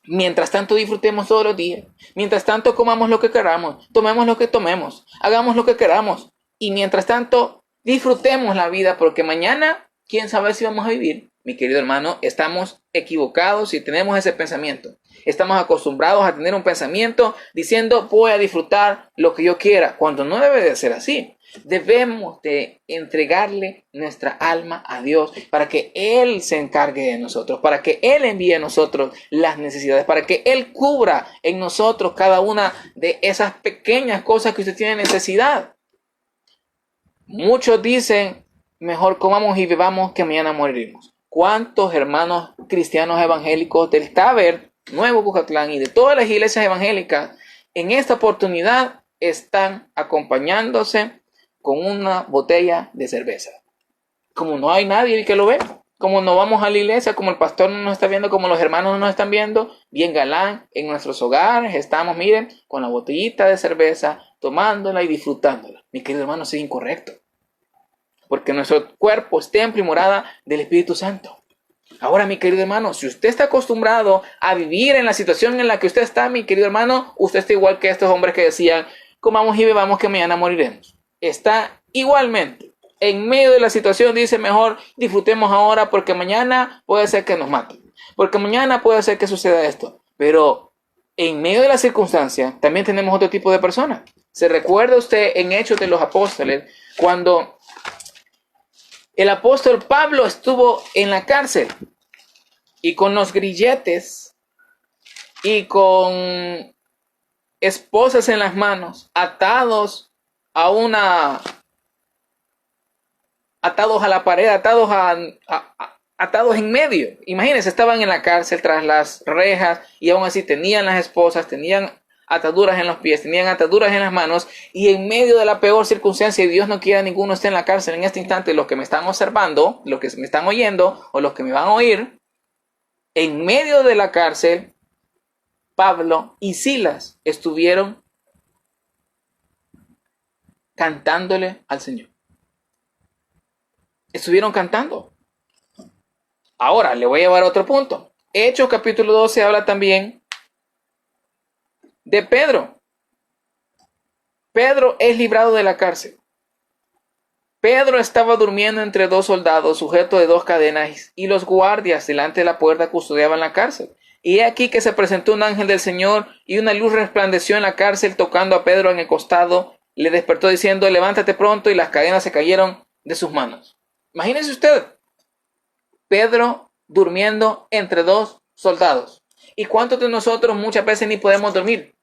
Mientras tanto, disfrutemos todos los días. Mientras tanto, comamos lo que queramos, tomemos lo que tomemos, hagamos lo que queramos. Y mientras tanto, disfrutemos la vida, porque mañana, quién sabe si vamos a vivir. Mi querido hermano, estamos equivocados si tenemos ese pensamiento. Estamos acostumbrados a tener un pensamiento diciendo: voy a disfrutar lo que yo quiera, cuando no debe de ser así. Debemos de entregarle nuestra alma a Dios para que Él se encargue de nosotros, para que Él envíe a nosotros las necesidades, para que Él cubra en nosotros cada una de esas pequeñas cosas que usted tiene necesidad. Muchos dicen: mejor comamos y bebamos que mañana moriremos. ¿Cuántos hermanos cristianos evangélicos del Taber, Nuevo Cucatlán y de todas las iglesias evangélicas en esta oportunidad están acompañándose con una botella de cerveza? Como no hay nadie que lo ve, como no vamos a la iglesia, como el pastor no nos está viendo, como los hermanos no nos están viendo, bien galán, en nuestros hogares estamos, miren, con la botellita de cerveza, tomándola y disfrutándola. Mi querido hermano, eso es incorrecto. Porque nuestro cuerpo es templo y morada del Espíritu Santo. Ahora, mi querido hermano, si usted está acostumbrado a vivir en la situación en la que usted está, mi querido hermano, usted está igual que estos hombres que decían: comamos y bebamos que mañana moriremos. Está igualmente En medio de la situación dice, mejor disfrutemos ahora porque mañana puede ser que nos maten. Porque mañana puede ser que suceda esto. Pero en medio de la circunstancia también tenemos otro tipo de personas. ¿Se recuerda usted en Hechos de los Apóstoles cuando el apóstol Pablo estuvo en la cárcel y con los grilletes y con esposas en las manos, atados a la pared, atados en medio? Imagínense, estaban en la cárcel tras las rejas y aún así tenían las esposas, tenían ataduras en los pies, tenían ataduras en las manos, y en medio de la peor circunstancia, y Dios no quiera ninguno esté en la cárcel en este instante, los que me están observando, los que me están oyendo o los que me van a oír, en medio de la cárcel, Pablo y Silas estuvieron cantándole al Señor. Estuvieron cantando. Ahora, le voy a llevar a otro punto. Hechos capítulo 12 habla también de Pedro. Pedro es librado de la cárcel. Pedro estaba durmiendo entre dos soldados, sujeto de dos cadenas, y los guardias delante de la puerta custodiaban la cárcel. Y he aquí que se presentó un ángel del Señor, y una luz resplandeció en la cárcel, tocando a Pedro en el costado. Le despertó diciendo, levántate pronto, y las cadenas se cayeron de sus manos. Imagínense usted, Pedro durmiendo entre dos soldados. ¿Y cuántos de nosotros muchas veces ni podemos dormir?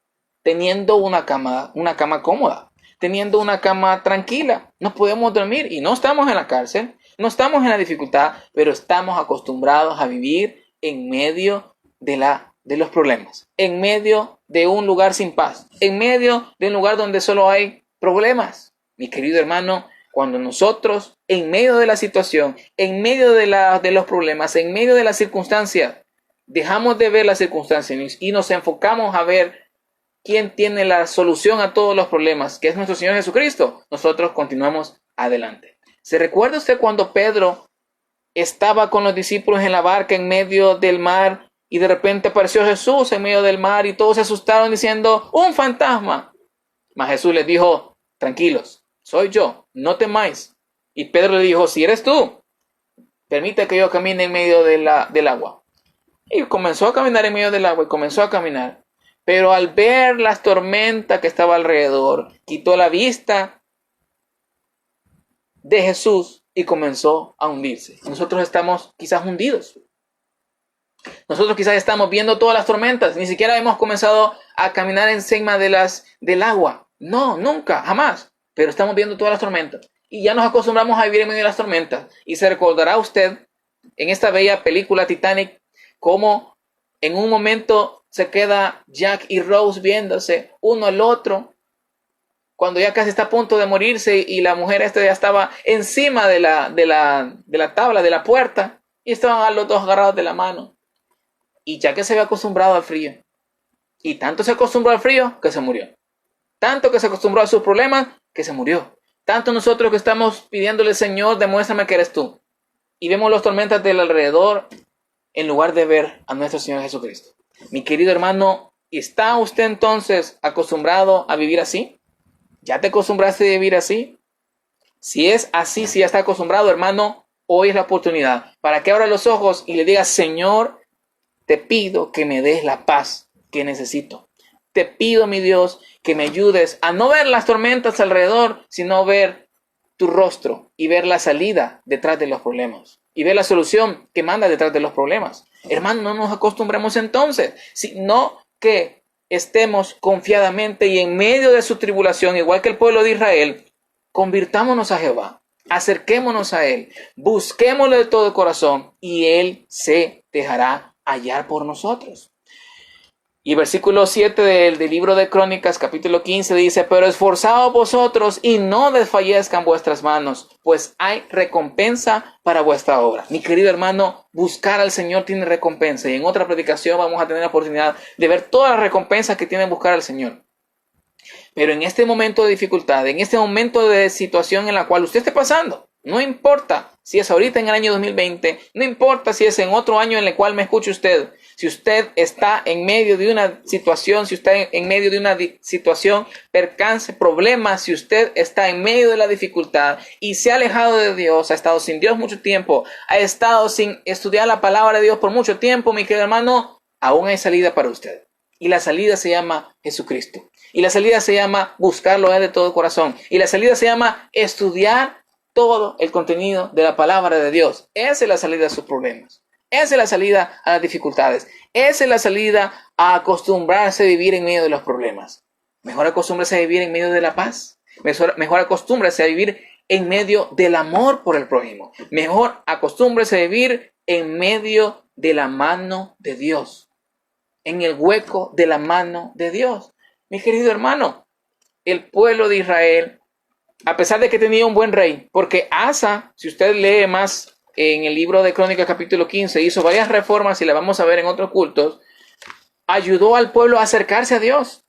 Teniendo una cama cómoda, teniendo una cama tranquila, no podemos dormir y no estamos en la cárcel, no estamos en la dificultad, pero estamos acostumbrados a vivir en medio de los problemas, en medio de un lugar sin paz, en medio de un lugar donde solo hay problemas. Mi querido hermano, cuando nosotros, en medio de la situación, en medio de los problemas, en medio de las circunstancias, dejamos de ver las circunstancias y nos enfocamos a ver quién tiene la solución a todos los problemas, que es nuestro Señor Jesucristo, nosotros continuamos adelante. ¿Se recuerda usted cuando Pedro estaba con los discípulos en la barca en medio del mar y de repente apareció Jesús en medio del mar y todos se asustaron diciendo, ¡un fantasma! Mas Jesús les dijo, tranquilos, soy yo, no temáis. Y Pedro le dijo, si eres tú, permite que yo camine en medio del agua. Y comenzó a caminar en medio del agua y comenzó a caminar. Pero al ver las tormentas que estaba alrededor, quitó la vista de Jesús y comenzó a hundirse. Nosotros estamos quizás hundidos. Nosotros quizás estamos viendo todas las tormentas. Ni siquiera hemos comenzado a caminar encima del agua. No, nunca, jamás. Pero estamos viendo todas las tormentas. Y ya nos acostumbramos a vivir en medio de las tormentas. Y se recordará usted en esta bella película Titanic cómo en un momento se queda Jack y Rose viéndose uno al otro cuando ya casi está a punto de morirse y la mujer ya estaba encima de la tabla de la puerta y estaban los dos agarrados de la mano. Y Jack se había acostumbrado al frío y tanto se acostumbró al frío que se murió. Tanto que se acostumbró a sus problemas que se murió. Tanto nosotros que estamos pidiéndole, Señor, demuéstrame que eres tú. Y vemos las tormentas del alrededor en lugar de ver a nuestro Señor Jesucristo. Mi querido hermano, ¿está usted entonces acostumbrado a vivir así? ¿Ya te acostumbraste a vivir así? Si es así, si ya está acostumbrado, hermano, hoy es la oportunidad para que abra los ojos y le diga, Señor, te pido que me des la paz que necesito. Te pido, mi Dios, que me ayudes a no ver las tormentas alrededor, sino ver tu rostro y ver la salida detrás de los problemas. Y ver la solución que manda detrás de los problemas. Hermano, no nos acostumbremos entonces, sino que estemos confiadamente y en medio de su tribulación, igual que el pueblo de Israel, convirtámonos a Jehová, acerquémonos a Él, busquémoslo de todo corazón y Él se dejará hallar por nosotros. Y versículo 7 del libro de Crónicas, capítulo 15, dice, pero esforzaos vosotros y no desfallezcan vuestras manos, pues hay recompensa para vuestra obra. Mi querido hermano, buscar al Señor tiene recompensa. Y en otra predicación vamos a tener la oportunidad de ver todas las recompensas que tiene buscar al Señor. Pero en este momento de dificultad, en este momento de situación en la cual usted esté pasando, no importa si es ahorita en el año 2020, no importa si es en otro año en el cual me escuche usted. Si usted está en medio de una situación, si usted está en medio de una situación, percance, problema, si usted está en medio de la dificultad y se ha alejado de Dios, ha estado sin Dios mucho tiempo, ha estado sin estudiar la palabra de Dios por mucho tiempo, mi querido hermano, aún hay salida para usted. Y la salida se llama Jesucristo. Y la salida se llama buscarlo a Él de todo corazón. Y la salida se llama estudiar todo el contenido de la palabra de Dios. Esa es la salida a sus problemas. Esa es la salida a las dificultades. Esa es la salida a acostumbrarse a vivir en medio de los problemas. Mejor acostúmbrese a vivir en medio de la paz. Mejor acostúmbrese a vivir en medio del amor por el prójimo. Mejor acostúmbrese a vivir en medio de la mano de Dios. En el hueco de la mano de Dios. Mi querido hermano, el pueblo de Israel, a pesar de que tenía un buen rey, porque Asa, si usted lee más en el libro de Crónicas capítulo 15, hizo varias reformas y la vamos a ver en otros cultos, ayudó al pueblo a acercarse a Dios.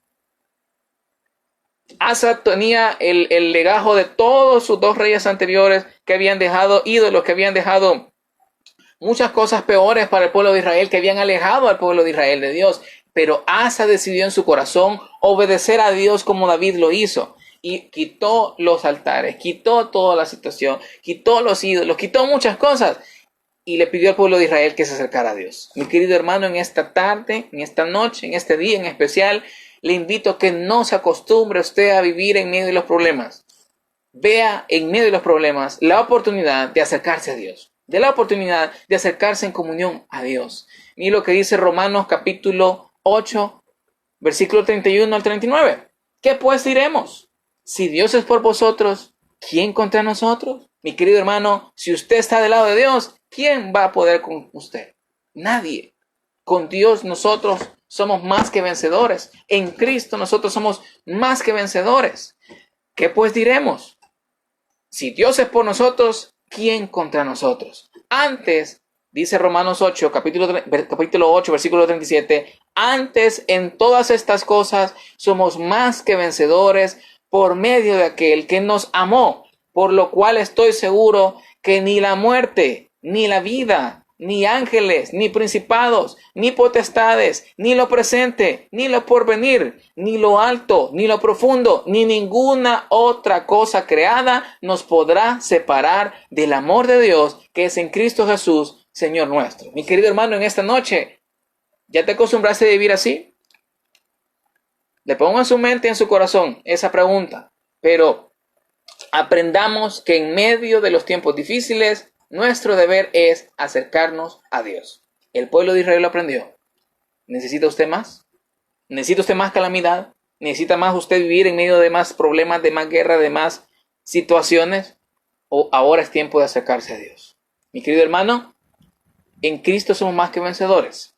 Asa tenía el legajo de todos sus dos reyes anteriores que habían dejado ídolos, que habían dejado muchas cosas peores para el pueblo de Israel, que habían alejado al pueblo de Israel de Dios. Pero Asa decidió en su corazón obedecer a Dios como David lo hizo. Y quitó los altares, quitó toda la situación, quitó los ídolos, quitó muchas cosas. Y le pidió al pueblo de Israel que se acercara a Dios. Mi querido hermano, en esta tarde, en esta noche, en este día en especial, le invito a que no se acostumbre usted a vivir en medio de los problemas. Vea en medio de los problemas la oportunidad de acercarse a Dios. De la oportunidad de acercarse en comunión a Dios. Mire lo que dice Romanos capítulo 8, versículo 31 al 39. ¿Qué pues diremos? Si Dios es por vosotros, ¿quién contra nosotros? Mi querido hermano, si usted está del lado de Dios, ¿quién va a poder con usted? Nadie. Con Dios nosotros somos más que vencedores. En Cristo nosotros somos más que vencedores. ¿Qué pues diremos? Si Dios es por nosotros, ¿quién contra nosotros? Antes, dice Romanos 8, capítulo 8, versículo 37, antes en todas estas cosas somos más que vencedores por medio de aquel que nos amó, por lo cual estoy seguro que ni la muerte, ni la vida, ni ángeles, ni principados, ni potestades, ni lo presente, ni lo porvenir, ni lo alto, ni lo profundo, ni ninguna otra cosa creada nos podrá separar del amor de Dios que es en Cristo Jesús, Señor nuestro. Mi querido hermano, en esta noche, ¿ya te acostumbraste a vivir así? Le pongo en su mente y en su corazón esa pregunta, pero aprendamos que en medio de los tiempos difíciles, nuestro deber es acercarnos a Dios. El pueblo de Israel lo aprendió. ¿Necesita usted más? ¿Necesita usted más calamidad? ¿Necesita más usted vivir en medio de más problemas, de más guerra, de más situaciones? ¿O ahora es tiempo de acercarse a Dios? Mi querido hermano, en Cristo somos más que vencedores.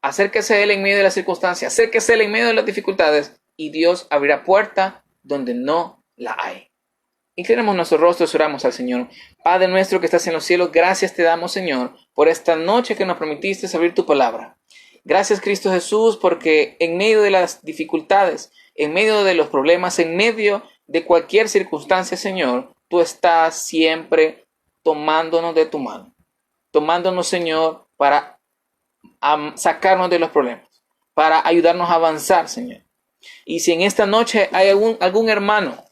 Acérquese a Él en medio de las circunstancias, acérquese a Él en medio de las dificultades y Dios abrirá puerta donde no la hay. Inclinemos nuestros rostros y oramos al Señor. Padre nuestro que estás en los cielos, gracias te damos, Señor, por esta noche que nos permitiste abrir tu palabra. Gracias, Cristo Jesús, porque en medio de las dificultades, en medio de los problemas, en medio de cualquier circunstancia, Señor, tú estás siempre tomándonos de tu mano. Tomándonos, Señor, para sacarnos de los problemas, para ayudarnos a avanzar, Señor. Y si en esta noche hay algún hermano,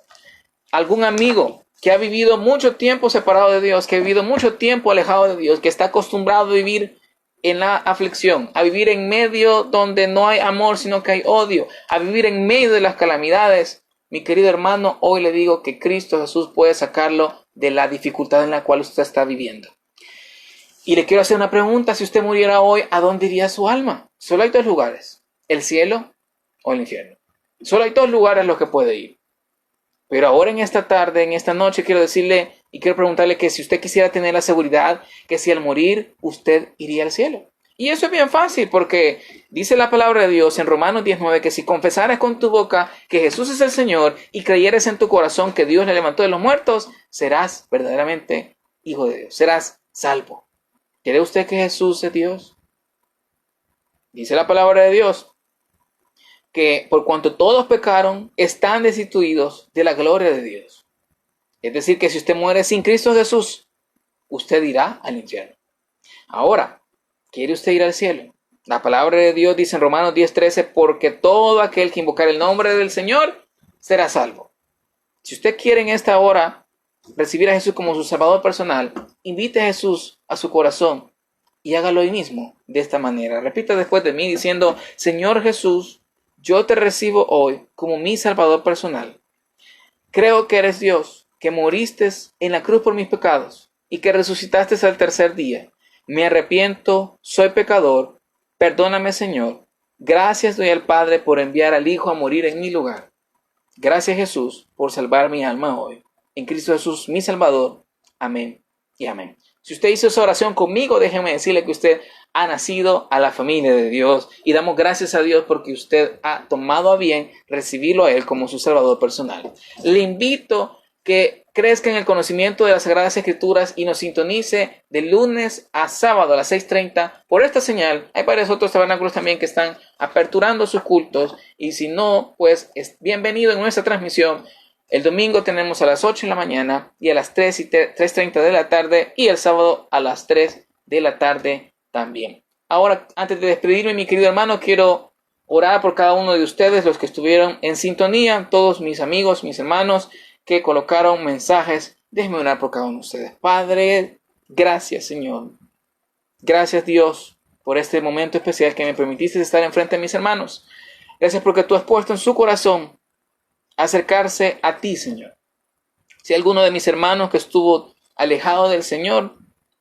algún amigo que ha vivido mucho tiempo separado de Dios, que ha vivido mucho tiempo alejado de Dios, que está acostumbrado a vivir en la aflicción, a vivir en medio donde no hay amor, sino que hay odio, a vivir en medio de las calamidades, mi querido hermano, hoy le digo que Cristo Jesús puede sacarlo de la dificultad en la cual usted está viviendo. Y le quiero hacer una pregunta: si usted muriera hoy, ¿a dónde iría su alma? Solo hay dos lugares: el cielo o el infierno. Solo hay dos lugares a los que puede ir. Pero ahora en esta tarde, en esta noche, quiero decirle y quiero preguntarle que si usted quisiera tener la seguridad que si al morir usted iría al cielo. Y eso es bien fácil, porque dice la palabra de Dios en Romanos 19 que si confesaras con tu boca que Jesús es el Señor y creyeres en tu corazón que Dios le levantó de los muertos, serás verdaderamente hijo de Dios, serás salvo. ¿Cree usted que Jesús es Dios? Dice la palabra de Dios que por cuanto todos pecaron, están destituidos de la gloria de Dios. Es decir, que si usted muere sin Cristo Jesús, usted irá al infierno. Ahora, ¿Quiere usted ir al cielo? La palabra de Dios dice en Romanos 10:13, porque todo aquel que invocar el nombre del Señor será salvo. Si usted quiere en esta hora recibir a Jesús como su Salvador personal, invite a Jesús a su corazón y hágalo hoy mismo de esta manera. Repita después de mí diciendo: Señor Jesús, yo te recibo hoy como mi Salvador personal. Creo que eres Dios, que moriste en la cruz por mis pecados y que resucitaste al tercer día. Me arrepiento, soy pecador. Perdóname, Señor. Gracias doy al Padre por enviar al Hijo a morir en mi lugar. Gracias, Jesús, por salvar mi alma hoy. En Cristo Jesús, mi Salvador. Amén y amén. Si usted hizo esa oración conmigo, déjeme decirle que usted ha nacido a la familia de Dios y damos gracias a Dios porque usted ha tomado a bien recibirlo a Él como su Salvador personal. Le invito que crezca en el conocimiento de las Sagradas Escrituras y nos sintonice de lunes a sábado a las 6:30 por esta señal. Hay varios otros tabernáculos también que están aperturando sus cultos y si no, pues es bienvenido en nuestra transmisión. El domingo tenemos a las 8 de la mañana y a las 3:30 de la tarde y el sábado a las 3 de la tarde también. Ahora, antes de despedirme, mi querido hermano, quiero orar por cada uno de ustedes, los que estuvieron en sintonía, todos mis amigos, mis hermanos que colocaron mensajes. Déjenme orar por cada uno de ustedes. Padre, gracias, Señor. Gracias, Dios, por este momento especial que me permitiste estar enfrente de mis hermanos. Gracias porque tú has puesto en su corazón acercarse a ti, Señor. Si alguno de mis hermanos que estuvo alejado del Señor,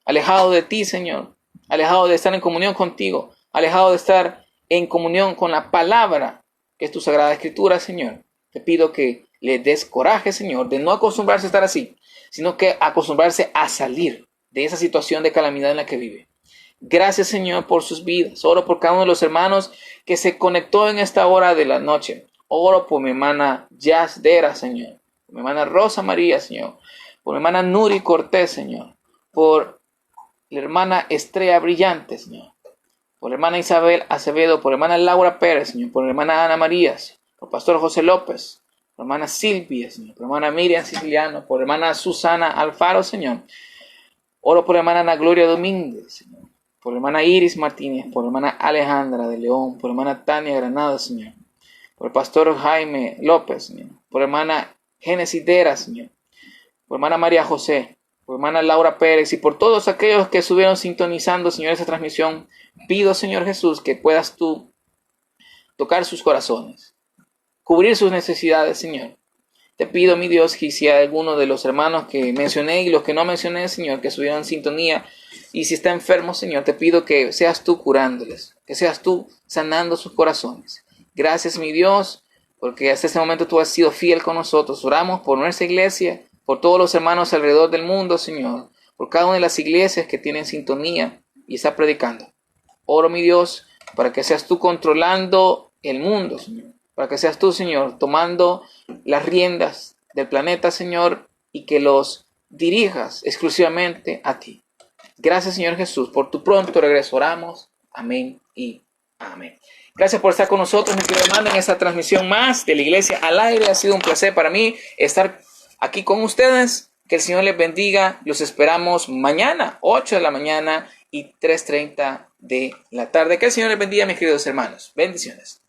alejado de ti, Señor, alejado de estar en comunión contigo, alejado de estar en comunión con la palabra que es tu Sagrada Escritura, Señor, te pido que le des coraje, Señor, de no acostumbrarse a estar así, sino que acostumbrarse a salir de esa situación de calamidad en la que vive. Gracias, Señor, por sus vidas. Oro por cada uno de los hermanos que se conectó en esta hora de la noche. Oro por mi hermana Yasdera, Señor. Por mi hermana Rosa María, Señor. Por mi hermana Nuri Cortés, Señor. Por la hermana Estrella Brillante, Señor. Por la hermana Isabel Acevedo. Por la hermana Laura Pérez, Señor. Por la hermana Ana María. Por el pastor José López. Por la hermana Silvia, Señor. Por la hermana Miriam Siciliano. Por la hermana Susana Alfaro, Señor. Oro por la hermana Ana Gloria Domínguez, Señor. Por la hermana Iris Martínez. Por la hermana Alejandra de León. Por la hermana Tania Granada, Señor. Por el pastor Jaime López, Señor. Por la hermana Génesis Dera, Señor. Por la hermana María José. Por la hermana Laura Pérez. Y por todos aquellos que estuvieron sintonizando, Señor, esa transmisión. Pido, Señor Jesús, que puedas tú tocar sus corazones. Cubrir sus necesidades, Señor. Te pido, mi Dios, que si hay alguno de los hermanos que mencioné y los que no mencioné, Señor, que estuvieron en sintonía, y si está enfermo, Señor, te pido que seas tú curándoles, que seas tú sanando sus corazones. Gracias, mi Dios, porque hasta este momento tú has sido fiel con nosotros. Oramos por nuestra iglesia, por todos los hermanos alrededor del mundo, Señor, por cada una de las iglesias que tienen sintonía y está predicando. Oro, mi Dios, para que seas tú controlando el mundo, Señor. Para que seas tú, Señor, tomando las riendas del planeta, Señor, y que los dirijas exclusivamente a ti. Gracias, Señor Jesús, por tu pronto regreso. Oramos. Amén y amén. Gracias por estar con nosotros, mi querido hermano, en esta transmisión más de la Iglesia al Aire. Ha sido un placer para mí estar aquí con ustedes. Que el Señor les bendiga. Los esperamos mañana, 8 de la mañana y 3:30 de la tarde. Que el Señor les bendiga, mis queridos hermanos. Bendiciones.